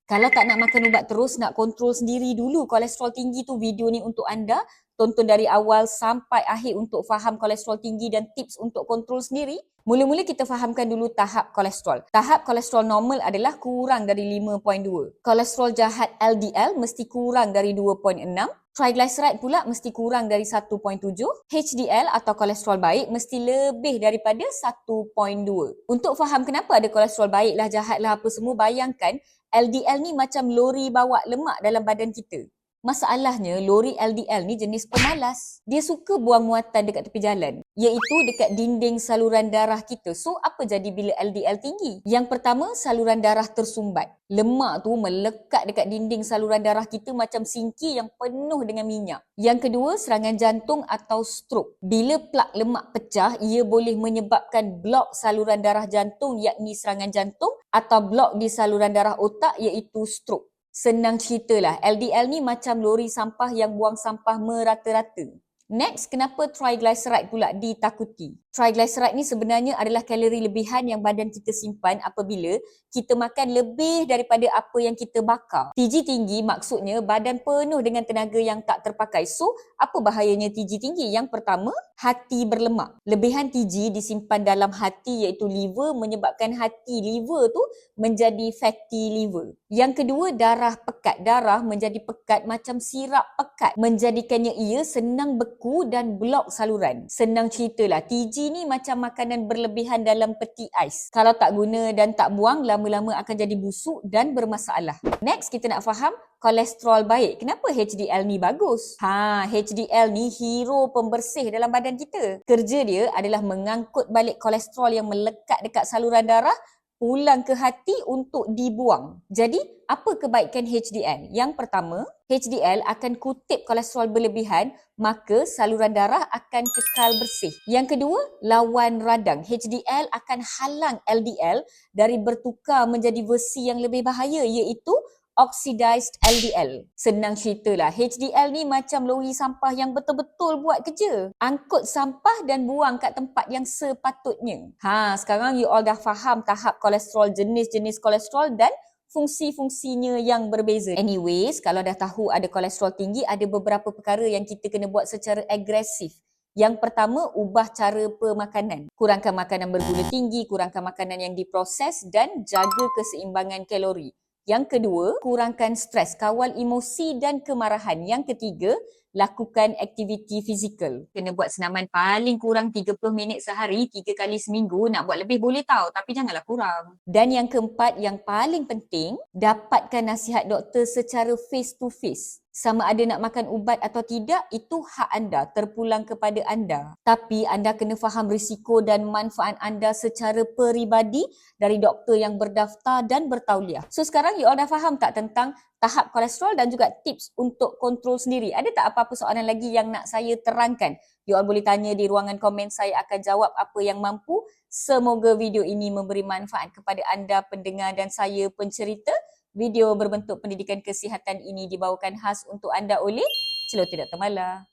Kalau tak nak makan ubat terus, nak kontrol sendiri dulu kolesterol tinggi tu, video ni untuk anda. Tonton dari awal sampai akhir untuk faham kolesterol tinggi dan tips untuk kontrol sendiri. Mula-mula kita fahamkan dulu tahap kolesterol. Tahap kolesterol normal adalah kurang dari 5.2. Kolesterol jahat LDL mesti kurang dari 2.6. Triglyceride pula mesti kurang dari 1.7. HDL atau kolesterol baik mesti lebih daripada 1.2. Untuk faham kenapa ada kolesterol baik lah, jahat lah apa semua, bayangkan LDL ni macam lori bawa lemak dalam badan kita. Masalahnya, lori LDL ni jenis pemalas. Dia suka buang muatan dekat tepi jalan, iaitu dekat dinding saluran darah kita. So, apa jadi bila LDL tinggi? Yang pertama, saluran darah tersumbat. Lemak tu melekat dekat dinding saluran darah kita macam sinki yang penuh dengan minyak. Yang kedua, serangan jantung atau stroke. Bila plak lemak pecah, ia boleh menyebabkan blok saluran darah jantung, yakni serangan jantung, atau blok di saluran darah otak, iaitu stroke. Senang ceritalah, LDL ni macam lori sampah yang buang sampah merata-rata. Next, kenapa triglyceride pula ditakuti? Triglyceride ni sebenarnya adalah kalori lebihan yang badan kita simpan apabila kita makan lebih daripada apa yang kita bakar. TG tinggi maksudnya badan penuh dengan tenaga yang tak terpakai. So, apa bahayanya TG tinggi? Yang pertama, hati berlemak. Lebihan TG disimpan dalam hati iaitu liver, menyebabkan hati liver tu menjadi fatty liver. Yang kedua, darah pekat. Darah menjadi pekat macam sirap pekat, menjadikannya ia senang beku dan blok saluran. Senang ceritalah, TG ni macam makanan berlebihan dalam peti ais. Kalau tak guna dan tak buang, lama-lama akan jadi busuk dan bermasalah. Next, kita nak faham kolesterol baik. Kenapa HDL ni bagus? HDL ni hero pembersih dalam badan kita. Kerja dia adalah mengangkut balik kolesterol yang melekat dekat saluran darah pulang ke hati untuk dibuang. Jadi, apa kebaikan HDL? Yang pertama, HDL akan kutip kolesterol berlebihan, maka saluran darah akan kekal bersih. Yang kedua, lawan radang. HDL akan halang LDL dari bertukar menjadi versi yang lebih bahaya, iaitu oxidized LDL. Senang ceritalah, HDL ni macam lori sampah yang betul-betul buat kerja. Angkut sampah dan buang kat tempat yang sepatutnya. Sekarang you all dah faham tahap kolesterol, jenis-jenis kolesterol dan fungsi-fungsinya yang berbeza. Anyways, kalau dah tahu ada kolesterol tinggi, ada beberapa perkara yang kita kena buat secara agresif. Yang pertama, ubah cara pemakanan. Kurangkan makanan bergula tinggi, kurangkan makanan yang diproses dan jaga keseimbangan kalori. Yang kedua, kurangkan stres, kawal emosi dan kemarahan. Yang ketiga, lakukan aktiviti fizikal. Kena buat senaman paling kurang 30 minit sehari, 3 kali seminggu. Nak buat lebih boleh tahu, tapi janganlah kurang. Dan yang keempat, yang paling penting, dapatkan nasihat doktor secara face to face. Sama ada nak makan ubat atau tidak, itu hak anda, terpulang kepada anda. Tapi anda kena faham risiko dan manfaat anda secara peribadi dari doktor yang berdaftar dan bertauliah. So sekarang you all dah faham tak tentang tahap kolesterol dan juga tips untuk kontrol sendiri? Ada tak apa-apa soalan lagi yang nak saya terangkan? You all boleh tanya di ruangan komen, saya akan jawab apa yang mampu. Semoga video ini memberi manfaat kepada anda pendengar dan saya pencerita. Video berbentuk pendidikan kesihatan ini dibawakan khas untuk anda oleh Celoteh Dr. Mala.